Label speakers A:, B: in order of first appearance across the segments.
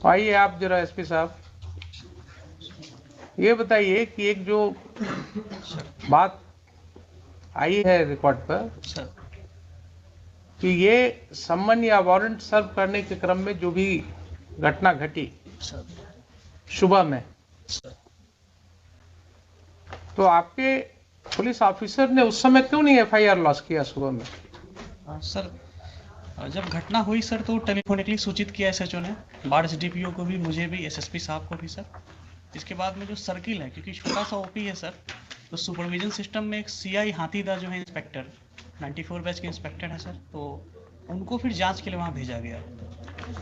A: आइए आप जरा एसपी साहब, ये बताइए कि एक जो बात आई है रिकॉर्ड पर
B: सर
A: कि ये सम्मन या वारंट सर्व करने के क्रम में जो भी घटना घटी
B: सर
A: सुबह में,
B: सर
A: तो आपके पुलिस ऑफिसर ने उस समय क्यों नहीं एफआईआर लॉन्च किया सुबह में?
B: सर जब घटना हुई सर तो टेलीफोनिकली सूचित किया एसएचओ ने, बाढ़ एसडीपीओ को भी, मुझे भी, एसएसपी साहब को भी सर। इसके बाद में जो सर्किल है, क्योंकि छोटा सा ओपी है सर, तो सुपरविजन सिस्टम में एक सीआई हाथीदा जो है इंस्पेक्टर 94 बैच के इंस्पेक्टर है सर, तो उनको फिर जांच के लिए वहाँ भेजा गया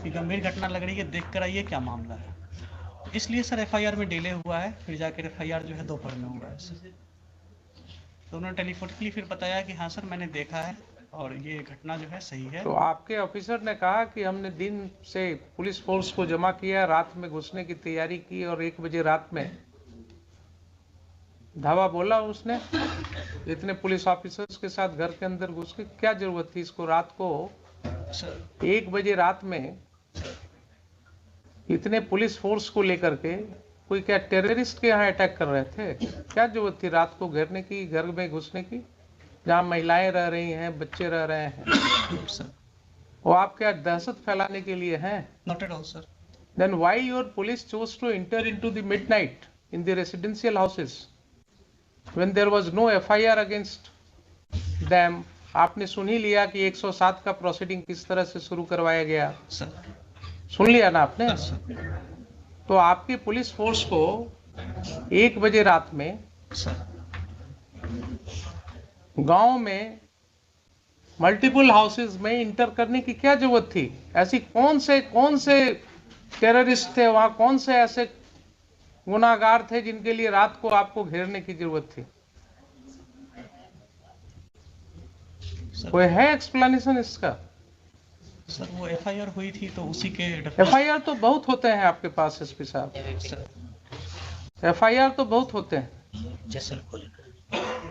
B: कि गंभीर घटना लग रही है, देख कर आइए क्या मामला है। इसलिए सर एफआईआर में डिले हुआ है, फिर जाकर एफआईआर जो है दोपहर में हुआ है सर। तो उन्होंने टेलीफोनिकली फिर बताया कि हाँ सर मैंने देखा है और ये घटना जो है सही है।
A: तो आपके ऑफिसर ने कहा कि हमने दिन से पुलिस फोर्स को जमा किया, रात में घुसने की तैयारी की और 1 बजे रात में धावा बोला उसने। इतने पुलिस ऑफिसर्स के साथ घर के अंदर घुस के क्या जरूरत थी इसको? रात को
B: सर
A: 1 बजे रात में इतने पुलिस फोर्स को लेकर के कोई क्या टेररिस्ट के यहाँ अटैक कर रहे थे? क्या जरूरत थी रात को घेरने की, घर में घुसने की, जहाँ महिलाएं रह रही हैं, बच्चे रह रहे हैं?
B: सर
A: वो आप क्या दहशत फैलाने के लिए हैं?
B: Not at all sir.
A: Then why your police chose to enter into the midnight in the residential houses when there was no FIR against them? आपने सुन ही लिया कि 107 का प्रोसीडिंग किस तरह से शुरू करवाया गया,
B: सर
A: सुन लिया ना आपने?
B: सर
A: तो आपकी पुलिस फोर्स को 1 बजे रात में
B: सर
A: गांव में मल्टीपल हाउसेज में इंटर करने की क्या जरूरत थी? ऐसी कौन से टेररिस्ट थे वहां, कौन से ऐसे गुनाहगार थे जिनके लिए रात को आपको घेरने की जरूरत थी? कोई है एक्सप्लेनेशन इसका?
B: सर वो एफआईआर हुई थी तो उसी के
A: एफआईआर तो बहुत होते हैं आपके पास एसपी साहब, एफआईआर तो बहुत होते हैं,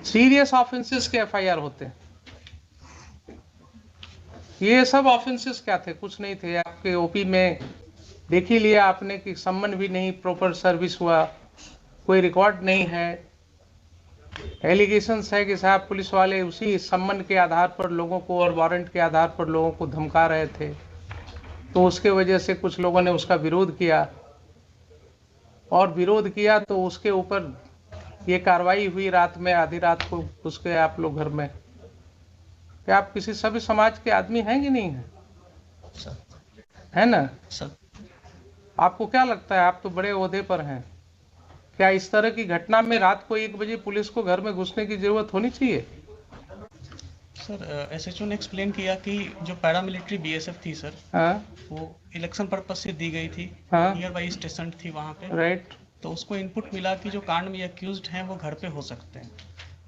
A: सीरियस ऑफेंसेस के एफआईआर होते हैं। ये सब ऑफेंसेस क्या थे? कुछ नहीं थे। आपके ओपी में देख ही लिया आपने कि सम्मन भी नहीं प्रॉपर सर्विस हुआ, कोई रिकॉर्ड नहीं है। एलिगेशंस है कि साहब पुलिस वाले उसी सम्मन के आधार पर लोगों को और वारंट के आधार पर लोगों को धमका रहे थे, तो उसके वजह से कुछ लोगों ने उसका विरोध किया, और विरोध किया तो उसके ऊपर ये कार्रवाई हुई रात में, आधी रात को घुस गए आप लोग घर में। क्या आप किसी सभी समाज के आदमी हैं कि नहीं है? है ना?
B: सर
A: आपको क्या लगता है, आप तो बड़े ओहदे पर हैं, क्या इस तरह की घटना में रात को 1 बजे पुलिस को घर में घुसने की जरूरत होनी चाहिए?
B: सर एसएचओ ने एक्सप्लेन किया कि जो पैरामिलिट्री बीएसएफ थी सर,
A: हाँ
B: वो इलेक्शन पर्पस से दी गई थी,
A: हाँ
B: नियर बाई स्टेशन थी वहाँ पे,
A: राइट।
B: तो उसको इनपुट मिला कि जो कांड में अक्यूज्ड हैं वो घर पे हो सकते हैं,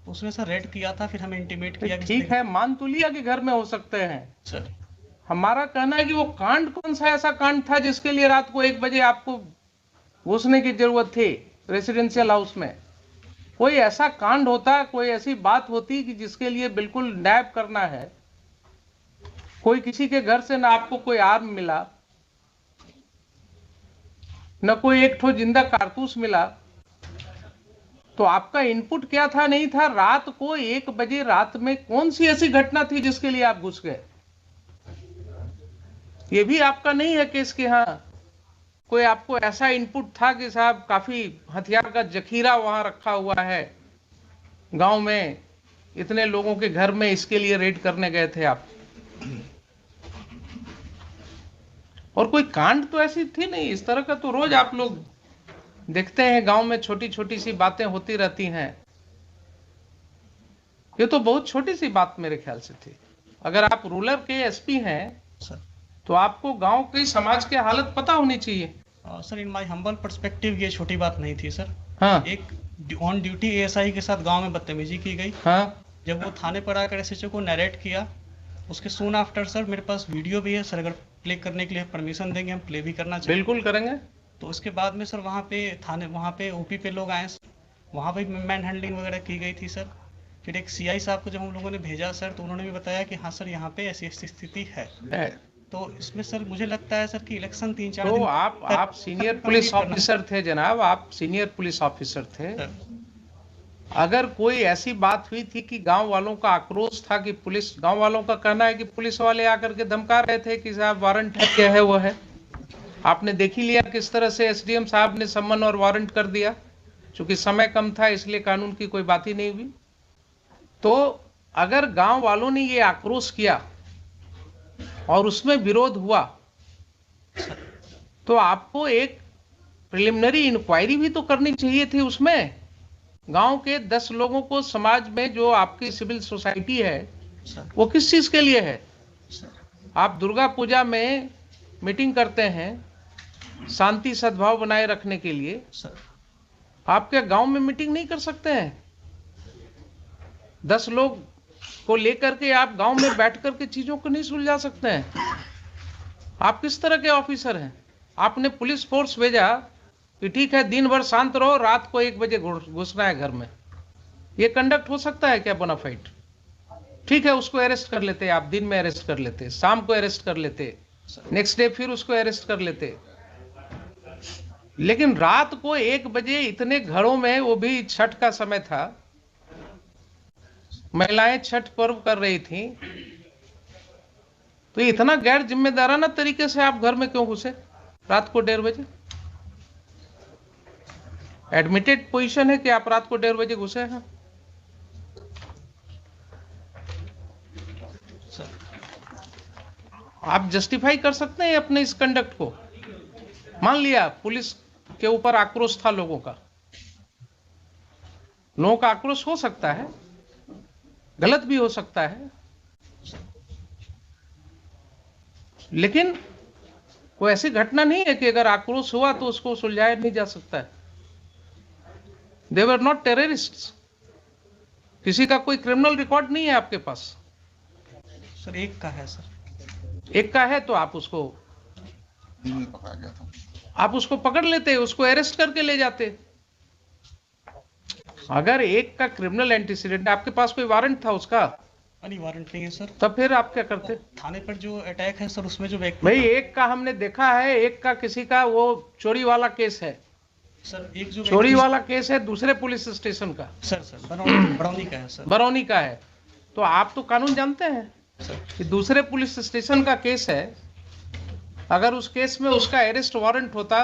B: तो उसने सर रेड किया था, फिर हमें इंटीमेट किया कि
A: ठीक है, मान तो लिया कि घर में हो सकते हैं।
B: सर
A: हमारा कहना है कि वो कांड कौन सा ऐसा कांड था जिसके लिए रात को 1 बजे आपको घुसने की जरूरत थी रेसिडेंशियल हाउस में? कोई ऐसा कांड होता, कोई ऐसी बात होती कि जिसके लिए बिल्कुल नैब करना है, कोई किसी के घर से ना आपको कोई आर्म मिला, न कोई एक ठो जिंदा कारतूस मिला, तो आपका इनपुट क्या था? नहीं था। रात को 1 बजे रात में कौन सी ऐसी घटना थी जिसके लिए आप घुस गए? ये भी आपका नहीं है केस कि हाँ कोई आपको ऐसा इनपुट था कि साहब काफी हथियार का जखीरा वहां रखा हुआ है गांव में, इतने लोगों के घर में, इसके लिए रेड करने गए थे आप? और कोई कांड तो ऐसी थी नहीं। इस तरह का तो रोज आप लोग देखते हैं गांव में, छोटी छोटी सी बातें होती रहती हैं। ये तो बहुत छोटी सी बात मेरे ख्याल से थी। अगर आप रूरल के एसपी हैं
B: सर
A: तो आपको गांव की समाज की हालत पता होनी चाहिए।
B: Sir in my humble perspective ये छोटी बात नहीं थी सर।
A: हाँ
B: एक ऑन ड्यूटी एएसआई के साथ गांव में बदतमीजी की गई।
A: हाँ
B: जब वो थाने पर आकर एसएचओ को नरेट किया, उसके सून आफ्टर सर मेरे पास वीडियो भी है सर, अगर प्ले करने के लिए परमिशन देंगे हम प्ले भी करना चाहिए।
A: बिल्कुल करेंगे।
B: तो उसके बाद में सर वहाँ पे थाने, वहाँ पे ओपी पे लोग आए, वहाँ पे मैन हैंडलिंग वगैरह की गई थी सर। फिर एक सीआई साहब को जब हम लोगों ने भेजा सर, तो उन्होंने भी बताया कि हाँ सर यहाँ पे ऐसी ऐसी स्थिति है। तो इसमें सर मुझे लगता है सर कि इलेक्शन 3-4
A: तो
B: दिन
A: आप सीनियर पुलिस ऑफिसर थे जनाब, आप सीनियर पुलिस ऑफिसर थे।
B: सर।
A: अगर कोई ऐसी बात हुई थी कि गांव वालों का आक्रोश था कि पुलिस, गांव वालों का कहना है कि पुलिस वाले आकर के धमका रहे थे कि साहब वारंट है, क्या है वो है, आपने देख ही लिया किस तरह से एसडीएम साहब ने सम्मन और वारंट कर दिया। चूंकि समय कम था इसलिए कानून की कोई बात ही नहीं हुई। तो अगर गांव वालों ने ये आक्रोश किया और उसमें विरोध हुआ तो आपको एक प्रिलिमिनरी इंक्वायरी भी तो करनी चाहिए थी। उसमें गांव के 10 लोगों को, समाज में जो आपकी सिविल सोसाइटी है वो किस चीज के लिए है? आप दुर्गा पूजा में मीटिंग करते हैं शांति सद्भाव बनाए रखने के लिए, आपके गांव में मीटिंग नहीं कर सकते हैं? 10 लोग को लेकर के आप गांव में बैठ करके चीजों को नहीं सुलझा सकते हैं? आप किस तरह के ऑफिसर हैं? आपने पुलिस फोर्स भेजा कि ठीक है दिन भर शांत रहो, रात को 1 बजे घुसना है घर में। ये कंडक्ट हो सकता है क्या बोनाफाइड? ठीक है, उसको अरेस्ट कर लेते, आप दिन में अरेस्ट कर लेते, शाम को अरेस्ट कर लेते, नेक्स्ट डे फिर उसको अरेस्ट कर लेते। लेकिन रात को 1 बजे इतने घरों में, वो भी छठ का समय था, महिलाएं छठ पर्व कर रही थी, तो इतना गैर जिम्मेदाराना तरीके से आप घर में क्यों घुसे रात को 1:30 बजे? एडमिटेड पोजीशन है कि आप रात को 1:30 बजे घुसे हैं। आप जस्टिफाई कर सकते हैं अपने इस कंडक्ट को? मान लिया पुलिस के ऊपर आक्रोश था लोगों का, लोगों का आक्रोश हो सकता है, गलत भी हो सकता है, लेकिन कोई ऐसी घटना नहीं है कि अगर आक्रोश हुआ तो उसको सुलझाया नहीं जा सकता है। दे वर नॉट टेररिस्ट्स। किसी का कोई क्रिमिनल रिकॉर्ड नहीं है आपके पास।
B: सर एक का है सर,
A: एक का है तो आप उसको पकड़ लेते, उसको अरेस्ट करके ले जाते। अगर एक का क्रिमिनल एंटीसीडेंट, आपके पास कोई वारंट था उसका?
B: नहीं वारंट नहीं है सर।
A: तब फिर आप क्या करते?
B: थाने पर जो अटैक है सर उसमें जो व्यक्ति,
A: भाई एक का हमने देखा है, एक का किसी का वो चोरी वाला केस है
B: सर, एक जो
A: चोरी वाला केस है दूसरे पुलिस स्टेशन का,
B: सर बरौनी का है सर,
A: बरौनी का है। तो आप तो कानून जानते हैं
B: सर
A: कि दूसरे पुलिस स्टेशन का केस है, अगर उस केस में उसका अरेस्ट वारंट होता,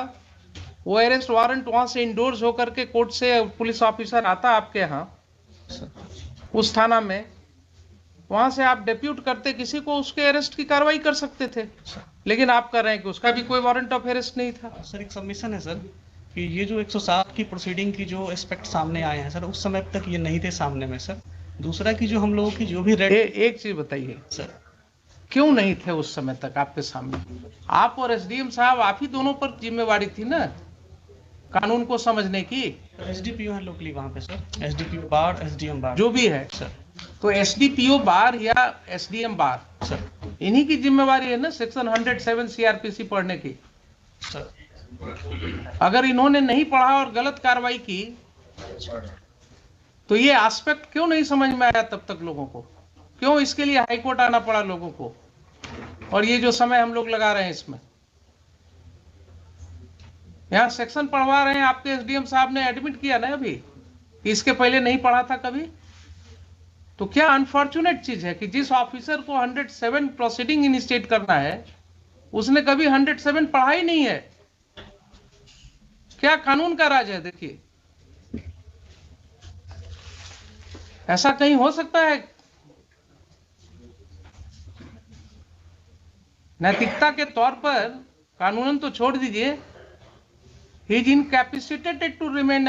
A: वो अरेस्ट वारंट वहां से इंडोर्स होकर के कोर्ट से पुलिस ऑफिसर आता आपके यहाँ उस थाना में, वहां से आप डेप्यूट करते किसी को, उसके अरेस्ट की कार्रवाई कर सकते थे। लेकिन आप कर रहे हैं कि उसका भी कोई वारंट ऑफ अरेस्ट नहीं था।
B: सर एक सबमिशन है सर कि ये जो 107 की प्रोसीडिंग की जो एस्पेक्ट सामने आए हैं सर, उस समय तक ये नहीं थे सामने में सर। दूसरा कि जो हम लोगों की जो भी रेड,
A: एक चीज बताइए
B: सर,
A: क्यों नहीं थे उस समय तक आपके सामने? आप और एसडीएम साहब, आप ही दोनों पर जिम्मेवारी थी ना कानून को समझने की।
B: एसडीपीओ है लोकली वहाँ पे सर, एसडीपीओ बार, एसडीएम बार,
A: जो भी है
B: सर,
A: तो एसडीपीओ बार या एसडीएम बार,
B: सर,
A: इन्हीं की जिम्मेवारी है ना सेक्शन 107 सीआरपीसी पढ़ने की।
B: सर,
A: अगर इन्होंने नहीं पढ़ा और गलत कार्रवाई की तो ये एस्पेक्ट क्यों नहीं समझ में आया तब तक लोगों को? क्यों इसके लिए हाईकोर्ट आना पड़ा लोगों को? और ये जो समय हम लोग लगा रहे हैं इसमें, यहां सेक्शन पढ़वा रहे हैं, आपके एसडीएम साहब ने एडमिट किया ना अभी कि इसके पहले नहीं पढ़ा था कभी। तो क्या अनफॉर्चुनेट चीज है कि जिस ऑफिसर को 107 प्रोसीडिंग इनिशिएट करना है उसने कभी 107 पढ़ा ही नहीं है। क्या कानून का राज है? देखिए, ऐसा कहीं हो सकता है? नैतिकता के तौर पर कानूनन तो छोड़ दीजिए, he is incapacitated to remain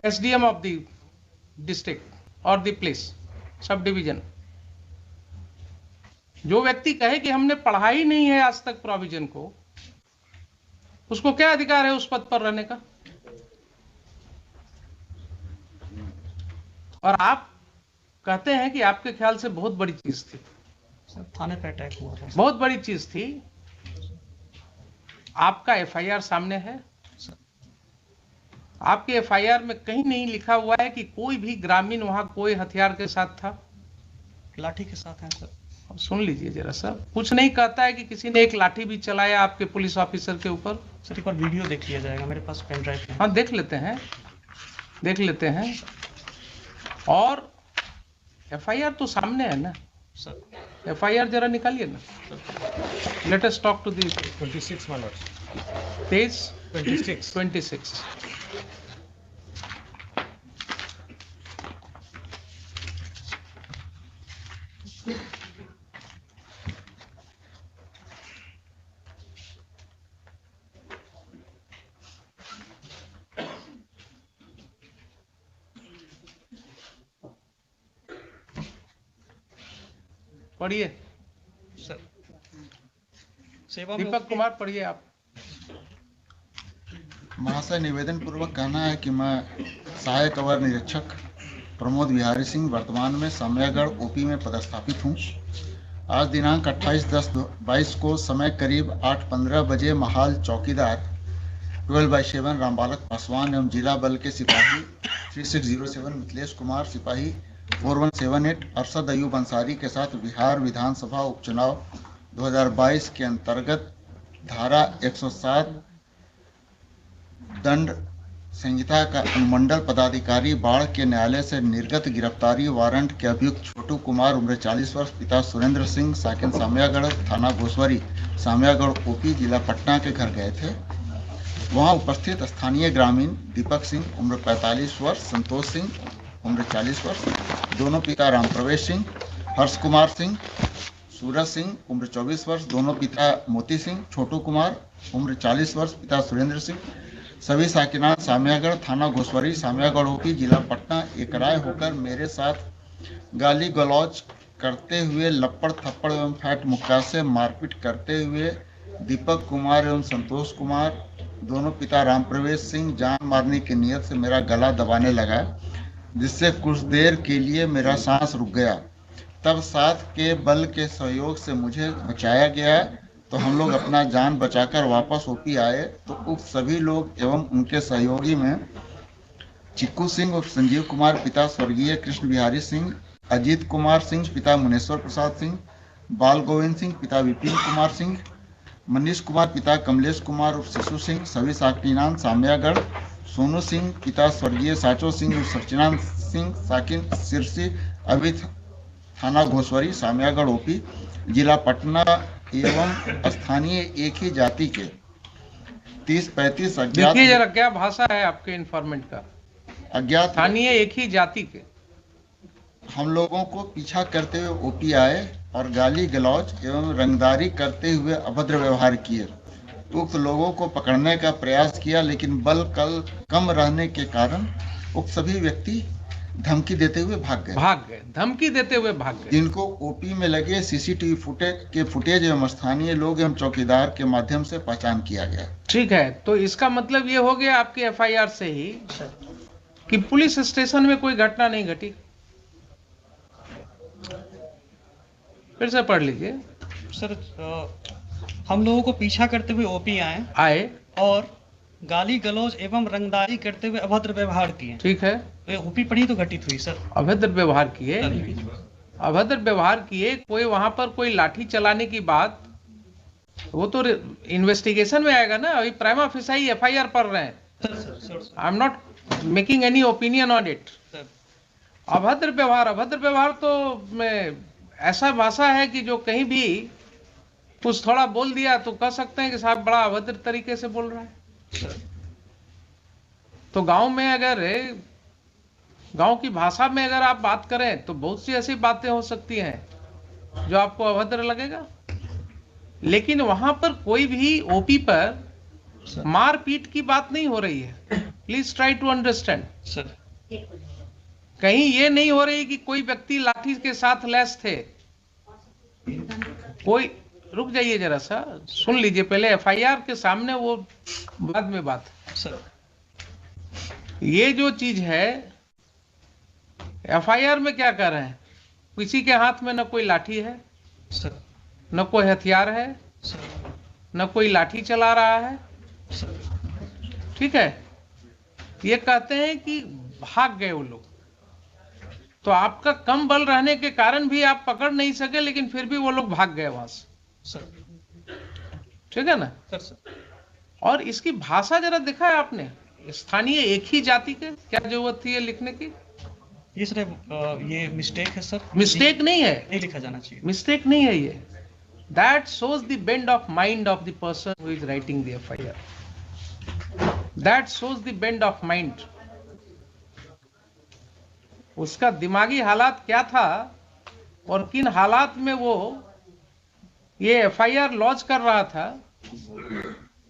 A: SDM of the district और द प्लेस सब डिवीजन। जो व्यक्ति कहे कि हमने पढ़ा ही नहीं है आज तक प्रोविजन को, उसको क्या अधिकार है उस पद पर रहने का? और आप कहते हैं कि आपके ख्याल से बहुत बड़ी चीज थी।
B: सर थाने पे अटैक हुआ था,
A: बहुत बड़ी चीज थी। आपका एफआईआर सामने है, आपके एफआईआर में कहीं नहीं लिखा हुआ है कि कोई भी ग्रामीण वहां कोई हथियार के साथ था।
B: लाठी के साथ है सर।
A: अब सुन लीजिए जरा सा, कुछ नहीं कहता है कि किसी ने एक लाठी भी चलाया आपके पुलिस ऑफिसर के ऊपर।
B: सर एक बार वीडियो देख लिया जाएगा, मेरे पास पेन ड्राइव है।
A: हाँ देख लेते हैं, देख लेते हैं। और एफआईआर तो सामने है ना
B: सर।
A: एफआईआर जरा निकालिए ना। Let us talk to the
C: 26 my lord.
A: 26
C: 26.
A: 26। पढ़िए
B: सर सेवा में
A: दीपक कुमार, पढ़िए आप।
D: महाशय, निवेदन पूर्वक कहना है कि मैं सहायक अवर निरीक्षक प्रमोद बिहारी सिंह वर्तमान में सामयागढ़ ओपी में पदस्थापित हूँ। आज दिनांक 28/10/22 को समय करीब 8:15 बजे महाल चौकीदार 12/7 रामबालक पासवान एवं जिला बल के सिपाही 3607 मिथिलेश कुमार, सिपाही 4178 अरशद अयूब अंसारी के साथ बिहार विधानसभा उपचुनाव 2022 के अंतर्गत धारा 107 दंड संहिता का अनुमंडल पदाधिकारी बाढ़ के न्यायालय से निर्गत गिरफ्तारी वारंट के अभियुक्त छोटू कुमार उम्र 40 वर्ष, पिता सुरेंद्र सिंह, साकिन सामयागढ़, थाना घोसवरी, सामयागढ़ ओपी, जिला पटना के घर गए थे। वहां उपस्थित स्थानीय ग्रामीण दीपक सिंह उम्र 45 वर्ष, संतोष सिंह उम्र 40 वर्ष, दोनों पिता राम प्रवेश सिंह, हर्ष कुमार सिंह, सूरज सिंह उम्र 24 वर्ष, दोनों पिता मोती सिंह, छोटू कुमार उम्र 40 वर्ष, पिता सुरेंद्र सिंह, सभी साकिनान सामयागढ़, थाना घोसवरी, सामयागढ़ ओपी, जिला पटना एक राय होकर मेरे साथ गाली गलौज करते हुए, लपड़ थप्पड़ एवं फैट मुक्का से मारपीट करते हुए दीपक कुमार एवं संतोष कुमार, दोनों पिता राम प्रवेश सिंह, जान मारने की नीयत से मेरा गला दबाने लगा, जिससे कुछ देर के लिए मेरा सांस रुक गया। तब साथ के बल के सहयोग से मुझे बचाया गया, तो हम लोग अपना जान बचाकर वापस ओपी आए तो उक्त सभी लोग एवं उनके सहयोगी में चिक्कू सिंह और संजीव कुमार पिता स्वर्गीय कृष्ण बिहारी सिंह, अजीत कुमार सिंह पिता मुनेश्वर प्रसाद सिंह, बाल गोविंद सिंह पिता विपिन कुमार सिंह, मनीष कुमार पिता कमलेश कुमार और शिशु सिंह, सभी साकिनान सामयागढ़, सोनू सिंह पिता स्वर्गीय साचो सिंह और सचिनान सिंह, साकिन सिरसी, अभी थाना घोसवरी, सामयागढ़ ओपी, जिला पटना एवं स्थानीय एक ही जाति के 30-35 अज्ञात।
A: देखिए जरा क्या भाषा है आपके इन्फॉर्मेंट का।
D: अज्ञात
A: स्थानीय एक ही जाति के
D: हम लोगों को पीछा करते हुए ओपी आए और गाली गलौज एवं रंगदारी करते हुए अभद्र व्यवहार किए। उक्त लोगों को पकड़ने का प्रयास किया, लेकिन बल कम रहने के कारण उक्त सभी व्यक्ति धमकी देते हुए भाग गए।
A: धमकी देते हुए भाग गए।
D: जिनको ओपी में लगे सीसीटीवी फुटेज एवं स्थानीय लोग एवं चौकीदार के माध्यम से पहचान किया गया।
A: ठीक है, तो इसका मतलब ये हो गया आपकी एफआईआर से ही कि पुलिस स्टेशन में कोई घटना नहीं घटी। फिर से पढ़ लीजिए।
B: सर हम लोगों को पीछा करते हुए ओपी आए और गाली गलौज एवं रंगदारी करते हुए अभद्र व्यवहार किए।
A: ठीक है,
B: तो ओपी पढ़ी तो घटित हुई सर।
A: अभद्र व्यवहार किए, अभद्र व्यवहार किए। कोई वहां पर कोई लाठी चलाने की बात, वो तो इन्वेस्टिगेशन में आएगा ना। अभी प्राइमा फेसाई एफआईआर पढ़ रहे हैं। I am not making any opinion on it. अभद्र व्यवहार तो ऐसा भाषा है कि जो कहीं भी कुछ थोड़ा बोल दिया तो कह सकते हैं कि साहब बड़ा अभद्र तरीके से बोल रहा है। तो गांव में अगर गांव की भाषा में अगर आप बात करें तो बहुत सी ऐसी बातें हो सकती हैं जो आपको अभद्र लगेगा, लेकिन वहां पर कोई भी ओपी पर मारपीट की बात नहीं हो रही है। Please try to understand
B: sir.
A: कहीं ये नहीं हो रही कि कोई व्यक्ति लाठी के साथ लैस थे। कोई रुक जाइए जरा सा, सुन लीजिए पहले एफआईआर के सामने, वो बाद में बात
B: सर।
A: ये जो चीज है एफआईआर में क्या कर रहे हैं, किसी के हाथ में न कोई लाठी है
B: सर,
A: न कोई हथियार है
B: सर,
A: न कोई लाठी चला रहा है
B: सर।
A: ठीक है, ये कहते हैं कि भाग गए वो लोग। तो आपका कम बल रहने के कारण भी आप पकड़ नहीं सके, लेकिन फिर भी वो लोग भाग गए वहां से,
B: सर।
A: ठीक है ना।
B: सर
A: और इसकी भाषा जरा देखा है आपने, स्थानीय एक ही जाति के, क्या जरूरत थी ये लिखने की?
B: ये सर ये मिस्टेक है सर,
A: मिस्टेक नहीं है,
B: नहीं लिखा जाना चाहिए।
A: मिस्टेक नहीं है ये। That shows the bend of mind of the person who is writing the FIR. That shows the bend of mind. उसका दिमागी हालात क्या था और किन हालात में वो ये FIR लॉन्च कर रहा था।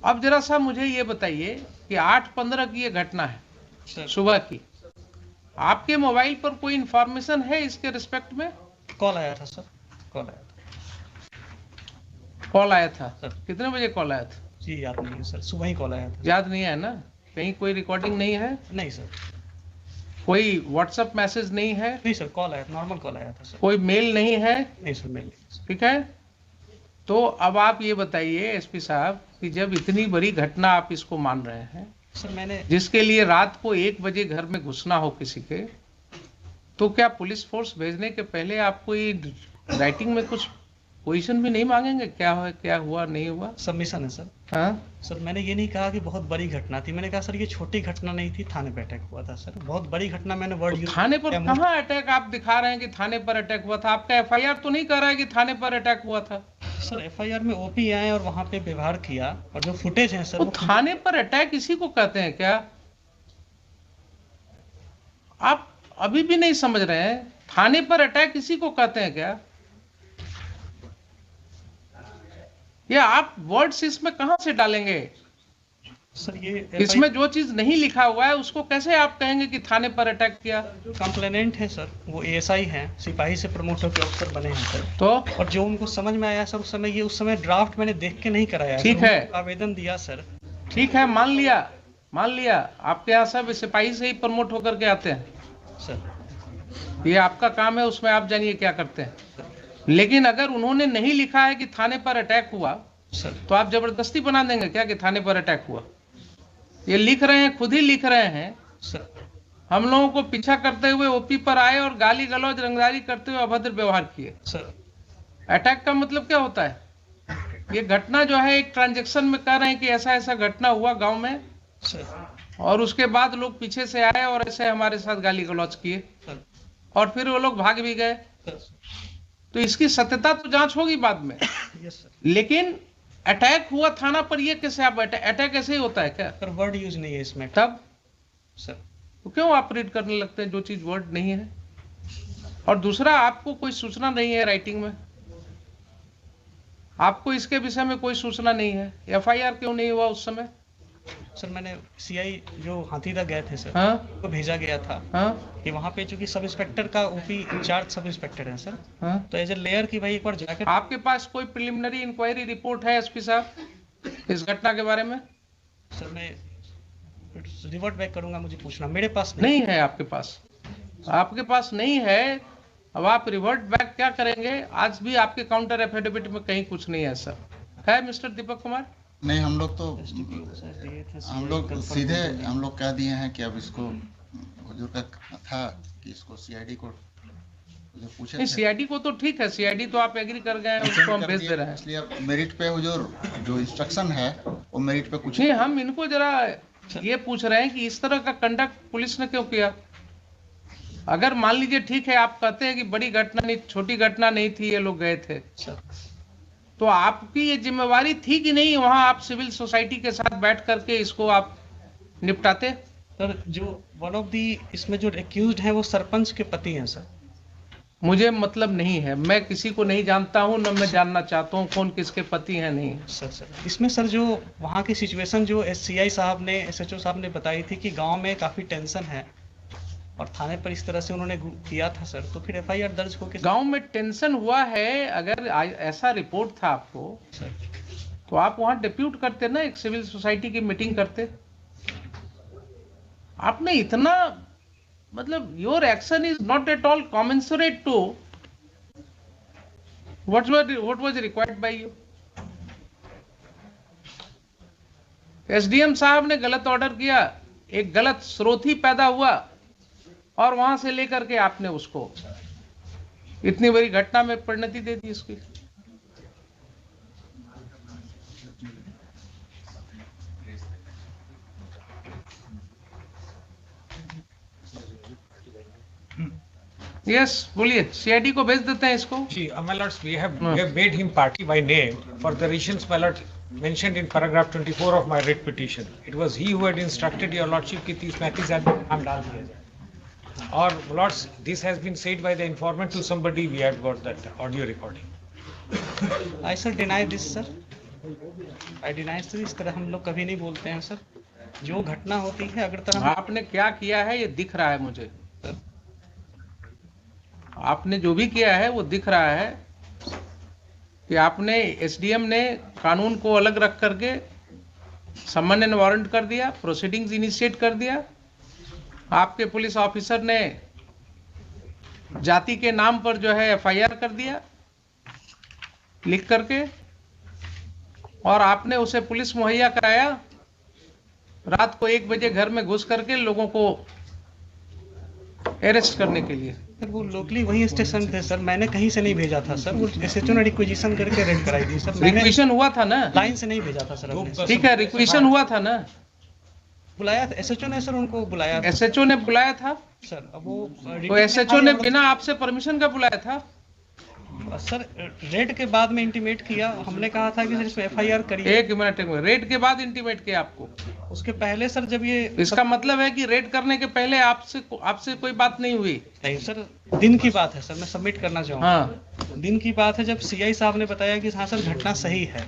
A: अब जरा सा मुझे ये बताइए कि 8/15 की ये घटना है
B: सर
A: सुबह की, आपके मोबाइल पर कोई इंफॉर्मेशन है इसके रिस्पेक्ट में?
B: कॉल आया था सर, कॉल आया था।
A: कॉल आया था
B: सर।
A: कितने बजे कॉल आया था?
B: जी याद नहीं है सर, सुबह ही कॉल आया था।
A: याद नहीं है ना? कहीं कोई रिकॉर्डिंग नहीं है?
B: नहीं सर,
A: कोई व्हाट्सएप मैसेज नहीं है?
B: नहीं सर, कॉल आया, नॉर्मल कॉल आया था सर।
A: कोई मेल नहीं है?
B: नहीं सर, मेल नहीं सर।
A: ठीक है, तो अब आप ये बताइए एसपी साहब कि जब इतनी बड़ी घटना आप इसको मान रहे हैं,
B: सर मैंने
A: जिसके लिए रात को 1 बजे घर में घुसना हो किसी के, तो क्या पुलिस फोर्स भेजने के पहले आपको ये राइटिंग में कुछ पोजीशन भी नहीं मांगेंगे, क्या है, क्या हुआ नहीं हुआ?
B: सबमिशन है सर।
A: हाँ,
B: सर मैंने ये नहीं कहा कि बहुत बड़ी घटना थी, मैंने कहा सर ये छोटी घटना नहीं थी, थाने पे अटैक हुआ था सर। बहुत बड़ी घटना मैंने वर्ड यूज
A: थाने पर कहाँ अटैक आप दिखा रहे हैं कि थाने पर अटैक हुआ था? आपका FIR तो नहीं कर रहा है कि थाने पर अटैक हुआ था?
B: सर FIR में ओपी आए और वहां पे व्यवहार किया, और जो फुटेज है सर
A: तो
B: वो
A: थाने पर अटैक इसी को कहते हैं क्या? आप अभी भी नहीं समझ रहे हैं, थाने पर अटैक इसी को कहते हैं क्या? ये आप वर्ड्स इसमें कहां से डालेंगे?
B: सर ये
A: इसमें जो चीज नहीं लिखा हुआ है उसको कैसे आप कहेंगे कि थाने पर अटैक किया?
B: कंप्लेनेंट है सर, वो ASI हैं, सिपाही से प्रमोट होकर अफसर बने हैं सर।
A: तो
B: और जो उनको समझ में आया सर उस समय, ये उस समय ड्राफ्ट मैंने देख के नहीं कराया,
A: ठीक
B: सर,
A: है।
B: उनको आवेदन दिया सर।
A: ठीक है, मान लिया आपके यहाँ सब सिपाही से ही प्रमोट होकर के आते हैं
B: सर
A: ये आपका काम है, उसमें आप जानिए क्या करते हैं। लेकिन अगर उन्होंने नहीं लिखा है कि थाने पर अटैक हुआ,
B: सर
A: तो आप जबरदस्ती बना देंगे क्या कि थाने पर अटैक हुआ? ये लिख रहे हैं, खुद ही लिख रहे हैं,
B: सर
A: हम लोगों को पीछा करते हुए ओपी पर आए और गाली गलौज रंगदारी करते हुए अभद्र व्यवहार किए।
B: सर
A: अटैक का मतलब क्या होता है? ये घटना जो है एक ट्रांजैक्शन में कह रहे हैं कि ऐसा ऐसा घटना हुआ गांव में,
B: सर
A: और उसके बाद लोग पीछे से आए और ऐसे हमारे साथ गाली गलौज किए,
B: सर
A: और फिर वो लोग भाग भी गए।
B: सर
A: तो इसकी सत्यता तो जांच होगी बाद में।
B: Yes sir.
A: लेकिन अटैक हुआ थाना पर, ये कैसे आप अटैक ऐसे ही होता है क्या?
B: सर वर्ड यूज नहीं है इसमें
A: तब
B: सर।
A: तो क्यों आप रीड करने लगते हैं जो चीज वर्ड नहीं है? और दूसरा, आपको कोई सूचना नहीं है राइटिंग में, आपको इसके विषय में कोई सूचना नहीं है, FIR क्यों नहीं हुआ उस समय?
B: सर मैंने CI जो हाथीदा गए थे सर,
A: हाँ
B: को भेजा गया था
A: हाँ
B: कि वहाँ पे चूंकि सब इंस्पेक्टर का ओपी इंचार्ज सब इंस्पेक्टर है सर,
A: हाँ।
B: तो एज ए लेयर की भाई एक बार जाके
A: आपके पास कोई प्रिलिमिनरी इंक्वायरी रिपोर्ट है एसपी साहब इस घटना के बारे में?
B: सर मैं रिवर्ट बैक करूंगा, मुझे पूछना, मेरे पास
A: नहीं है आपके पास? आपके पास नहीं है, अब आप रिवर्ट बैक क्या करेंगे? आज भी आपके काउंटर एफिडेविट में कहीं कुछ नहीं है सर, है मिस्टर दीपक कुमार?
D: नहीं, हम लोग तो
B: दिए थे,
D: हम लोग सीधे हम लोग कह दिए हैं कि अब इसको हुजूर का था कि इसको CID को जो पूछे
A: नहीं,
D: थे,
A: CID को तो ठीक है, CID तो आप एग्री कर गए हैं, उसको हम
D: कर
A: भेज
D: दिए,
A: दे रहे हैं।
D: इसलिए अब मेरिट पे हुजूर जो इंस्ट्रक्शन है वो मेरिट पे कुछ
A: नहीं, हम इनको जरा ये पूछ रहे हैं कि इस तरह का कंडक्ट पुलिस ने क्यों किया? अगर मान लीजिए ठीक है, आप कहते हैं कि बड़ी घटना नहीं, छोटी घटना नहीं थी, ये लोग गए थे,
B: सर।
A: तो आपकी ये जिम्मेवारी थी कि नहीं वहां आप सिविल सोसाइटी के साथ बैठ करके इसको आप निपटाते?
B: सर जो वन ऑफ दी इसमें जो एक्यूज्ड हैं वो सरपंच के पति हैं सर।
A: मुझे मतलब नहीं है, मैं किसी को नहीं जानता हूं, न मैं जानना चाहता हूं कौन किसके पति हैं नहीं।
B: सर इसमें सर जो वहाँ की सिचुएशन जो CI साहब ने, SHO साहब ने बताई थी कि गांव में काफी टेंशन है और थाने पर इस तरह से उन्होंने किया था सर, तो फिर FIR दर्ज होकर
A: गांव में टेंशन हुआ है, अगर ऐसा रिपोर्ट था आपको
B: सर,
A: तो आप वहां डिप्यूट करते ना, एक सिविल सोसाइटी की मीटिंग करते। आपने इतना, मतलब your action is not at all commensurate to what was required by you. SDM साहब ने गलत ऑर्डर किया, एक गलत स्रोत ही पैदा हुआ, और वहां से लेकर के आपने उसको इतनी बड़ी घटना में परिणति दे दी इसकी। यस बोलिए, सीआईडी को भेज देते हैं इसको।
C: See, my lords, we have made him party by name for the reasons, my lord, mentioned in paragraph 24 of my writ petition. It was he who had instructed your lordship कि 30-35 आदमी नाम डाल दिया जाए। और my lords, this has been said by the informant to somebody. We had got that audio recording.
B: I sir deny this sir. I deny this। इस तरह हम लोग कभी नहीं बोलते हैं सर। जो घटना होती है अगर तरह
A: आपने क्या किया है ये दिख रहा है मुझे, आपने जो भी किया है वो दिख रहा है कि आपने एसडीएम ने कानून को अलग रख करके समन एंड वारंट कर दिया, प्रोसीडिंग्स इनिशिएट कर दिया। आपके पुलिस ऑफिसर ने जाति के नाम पर जो है एफआईआर कर दिया लिख करके, और आपने उसे पुलिस मुहैया कराया रात को 1 बजे घर में घुस करके लोगों को अरेस्ट करने के लिए।
B: सर वो लोकली वही स्टेशन थे सर, मैंने कहीं से नहीं भेजा था सर। वो एसएचओ ने रिक्वेजिशन करके रेड कराई थी सर। मैंने
A: रिक्वेशन हुआ था ना,
B: लाइन से नहीं भेजा था सर हमने।
A: ठीक है, रिक्वेशन हुआ था ना,
B: बुलाया था एसएचओ ने सर, उनको बुलाया था
A: एसएचओ ने बुलाया था।
B: सर। अब वो
A: तो एसएचओ ने बिना आपसे परमिशन का बुलाया था।
B: सर रेड के बाद में इंटीमेट किया, हमने कहा था कि सर इसमें एफआईआर करिए।
A: एक मिनट रेड के बाद इंटीमेट किया आपको?
B: उसके पहले सर जब ये
A: इसका मतलब है कि रेड करने के पहले आपसे कोई बात नहीं हुई?
B: नहीं सर, दिन की बात है सर, मैं सबमिट करना चाहूँगा।
A: हाँ,
B: दिन की बात है जब सीआई साहब ने बताया कि हाँ सर घटना सही है,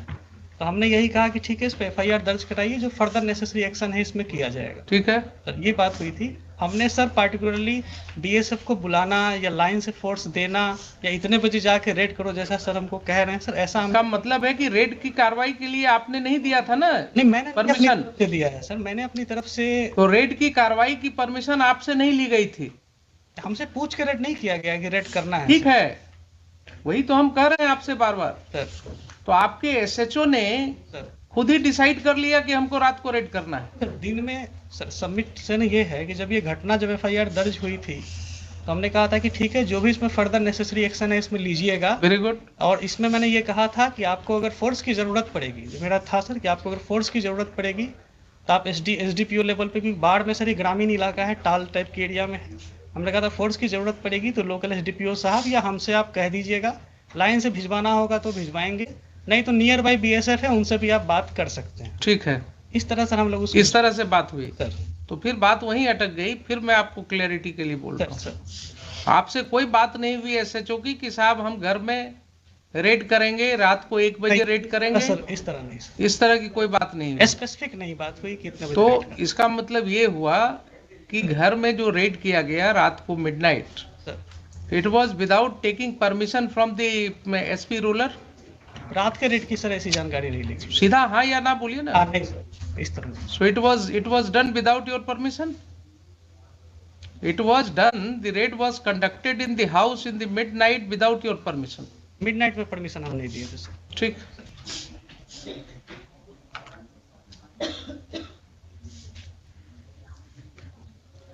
B: तो हमने यही कहा कि ठीक है इस पे एफआईआर दर्ज कराइए, जो फर्दर नेसेसरी एक्शन है इसमें किया जाएगा।
A: ठीक है
B: सर ये बात हुई थी। हमने सर पार्टिकुलरली बीएसएफ को बुलाना या लाइन से फोर्स देना या इतने बजे जाके रेड करो जैसा सर हमको कह रहे हैं सर, ऐसा
A: का मतलब है कि रेड की कार्रवाई के लिए आपने नहीं दिया था ना?
B: नहीं, मैंने
A: परमिशन
B: अपनी तरफ से दिया है सर, मैंने अपनी तरफ से।
A: तो रेड की कार्रवाई की परमिशन आपसे नहीं ली गई थी?
B: हमसे पूछ के रेड नहीं किया गया कि रेड करना है।
A: ठीक है, वही तो हम कह रहे हैं आपसे बार बार।
B: सर
A: तो आपके एसएचओ ने
B: सर
A: खुद ही डिसाइड कर लिया कि हमको रात को रेड करना है।
B: सर दिन में सर सबमिशन ये है कि जब ये घटना जब एफआईआर दर्ज हुई थी तो हमने कहा था कि ठीक है जो भी इसमें फर्दर नेसेसरी एक्शन है इसमें लीजिएगा।
A: Very good.
B: और इसमें मैंने ये कहा था कि आपको अगर फोर्स की ज़रूरत पड़ेगी, जो मेरा था सर कि आपको अगर फोर्स की ज़रूरत पड़ेगी तो आप एसडीपीओ लेवल पे भी, बाढ़ में सर ये ग्रामीण इलाका है, टाल टाइप के एरिया में है, हमने कहा था फोर्स की ज़रूरत पड़ेगी तो लोकल एसडीपीओ साहब या हमसे आप कह दीजिएगा, लाइन से भिजवाना होगा तो भिजवाएंगे, नहीं तो नियर बाई बीएसएफ है उनसे भी आप बात कर सकते हैं।
A: ठीक है,
B: इस तरह सर हम लोग
A: इस तरह से बात हुई।
B: सर
A: तो फिर बात वहीं अटक गई। फिर मैं आपको क्लैरिटी के लिए बोल रहा हूँ,
B: सर
A: आपसे कोई बात नहीं हुई एसएचओ की कि साहब हम घर में रेड करेंगे, रात को 1 बजे रेड करेंगे?
B: सर इस तरह नहीं सर,
A: इस तरह की कोई बात नहीं हुई।
B: स्पेसिफिक नहीं बात हुई कि इतने बजे
A: तो
B: रेड करना।
A: इसका मतलब ये हुआ कि घर में जो रेड किया गया रात को midnight,
B: sir
A: it was without taking permission from the SP ruler.
B: रात के रेड की सर ऐसी जानकारी नहीं ली।
A: सीधा हाँ या ना बोलिए ना।
B: नहीं सर इस तरह नहीं।
A: So it was done without your permission? It was done, the raid was conducted in the house in the midnight without your permission.
B: Midnight में परमिशन हम नहीं दिए थे सर।
A: ठीक।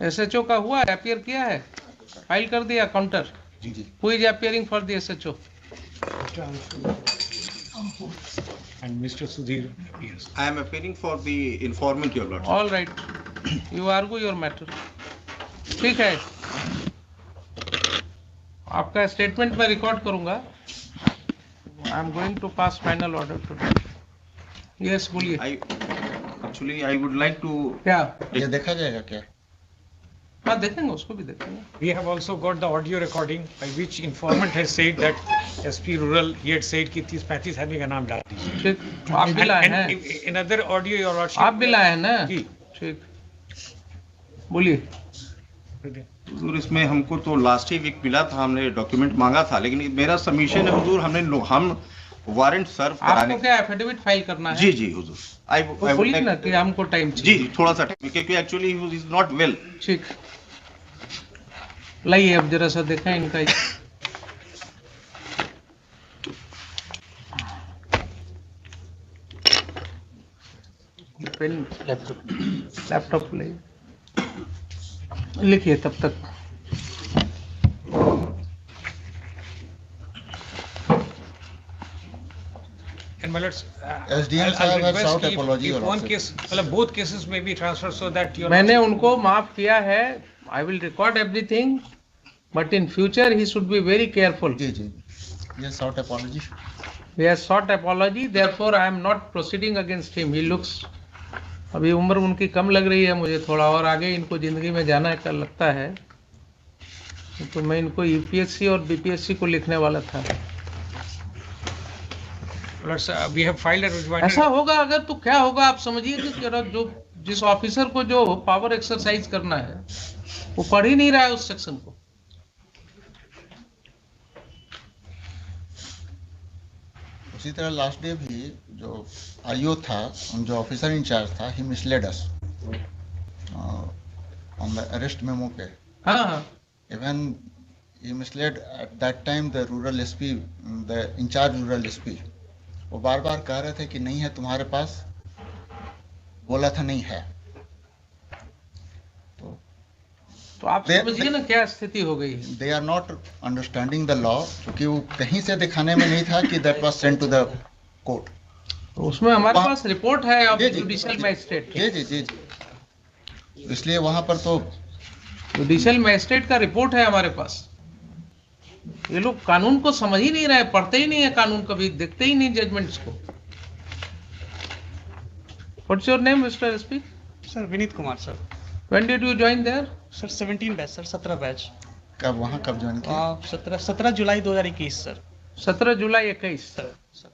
A: एसएचओ का हुआ, अपियर किया है, फाइल कर दिया काउंटर।
D: जी जी।
A: Who is appearing for the SHO?
C: And Mr. Sudhir appears.
E: I am appearing for the informant, your lordship.
A: All right, you argue your matter. ठीक है, आपका स्टेटमेंट मैं रिकॉर्ड करूंगा। I am going to pass final order today. Yes बोलिए।
E: I would like to.
A: क्या?
D: ये देखा जाएगा क्या?
A: हाँ देखेंगे, उसको भी देखेंगे।
C: We have also got the audio recording by which informant has said that SP Rural, he had said कि 30-35 आदमी का नाम डाल दीजिए।
A: ठीक, आप भी लाए हैं?
C: And another audio, your lordship.
A: आप भी लाए हैं ना?
C: जी।
A: ठीक, बोलिए।
E: हुजूर इसमें हमको तो लास्ट ही वीक मिला था, हमने डॉक्यूमेंट मांगा था, लेकिन मेरा सबमिशन है हुजूर, हम वारंट सर्व कराने।
A: आपको क्या एफिडेविट फाइल करना है?
E: जी जी हुजूर।
A: तो बोलिए ना कि हमको टाइम
E: जी
A: चाहिए।
E: जी थोड़ा सा टाइम, क्योंकि actually he is not well.
A: ठीक, लाइए अब जरा सा देखें इनका। पेन लैपटॉप लाइए, लिखिए तब तक।
C: let's.
D: SDM
C: I'll
D: साहब has
C: request
D: sought
C: if-
D: apology,
C: if
D: Your
C: one
D: Lordship.
C: case, मतलब both cases may be transferred so that your.
A: मैंने उनको माफ किया है. I will record everything, but in future he should be very careful.
D: Ji ji, yes, sought apology.
A: He has sought apology, therefore I am not proceeding against him. He looks, अभी उम्र उनकी कम लग रही है मुझे थोड़ा, और आगे इनको जिंदगी में जाना का लगता है, तो मैं इनको यूपीएससी और बीपीएससी को लिखने वाला था.
C: Let's, we have filed a rejoinder.
A: ऐसा होगा अगर तो क्या होगा आप समझिए कि जो जिस ऑफिसर को जो पावर एक्सरसाइज करना है वो पढ़ ही नहीं रहा है उस सेक्शन को.
D: उसी तरह लास्ट डे भी जो आईओ था, जो ऑफिसर इंचार्ज था, he misled us on the arrest memo पे.
A: हाँ,
D: Even he misled at that time the rural SP, the in charge rural SP. वो बार बार कह रहे थे कि नहीं है तुम्हारे पास, बोला था नहीं है.
A: तो आप समझिए ना क्या स्थिति हो गई है.
D: They are not understanding the law, क्योंकि वो कहीं से दिखाने में नहीं था कि that was sent to the court.
A: तो उसमें हमारे
D: वहाँ-
A: पास रिपोर्ट है ऑफ
D: जी, जी,
A: जुडिशियल
D: जी,
A: मैजिस्ट्रेट.
D: जी जी जी जी. इसलिए वहां पर तो
A: जुडिशियल मैजिस्ट्रेट का रिपोर्ट है हमारे पास. ये लोग कानून को समझ ही नहीं रहे, पढ़ते ही नहीं है कानून, कभी देखते ही नहीं जजमेंट्स को. What's your name mister SP?
B: Sir Vineet Kumar sir.
A: When did you join there?
B: Sir 17 batch sir, 17 batch.
D: कब वहां कब ज्वाइन किया?
B: 17 जुलाई 2021 सर.
A: 17 जुलाई 21.
B: Sir sir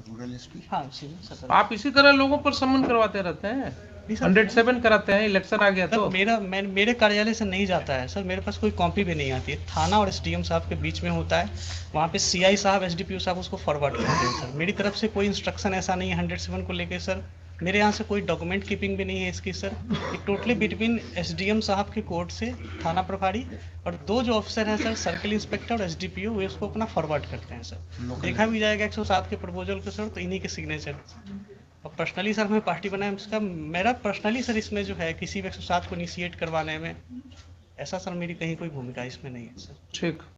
D: rural SP.
B: हाँ इसी में 17.
A: आप इसी तरह लोगों पर समन करवाते रहते हैं.
B: नहीं सर,
A: 107 कराते हैं, इलेक्शन आ गया
B: सर
A: तो.
B: मेरे कार्यालय से नहीं जाता है सर, मेरे पास कोई कॉपी भी नहीं आती है. थाना और एसडीएम साहब के बीच में होता है, वहाँ पे सीआई साहब एसडीपीओ साहब उसको फॉरवर्ड करते हैं सर. मेरी तरफ से कोई इंस्ट्रक्शन ऐसा नहीं है 107 को लेके सर. मेरे यहाँ से कोई डॉक्यूमेंट कीपिंग भी नहीं है इसकी सर. ये टोटली बिटवीन एसडीएम साहब के कोर्ट से थाना प्रभारी और दो जो ऑफिसर हैं सर, सर्किल इंस्पेक्टर और एसडीपीओ, वे उसको अपना फॉरवर्ड करते हैं सर. देखा भी जाएगा 107 के प्रपोजल के सर, तो इन्हीं के सिग्नेचर. और पर्सनली सर हमें पार्टी बनाए, इसका मेरा पर्सनली सर इसमें जो है किसी भी 107 को इनिशिएट करवाने में, ऐसा सर मेरी कहीं कोई भूमिका इसमें नहीं है सर.
A: ठीक.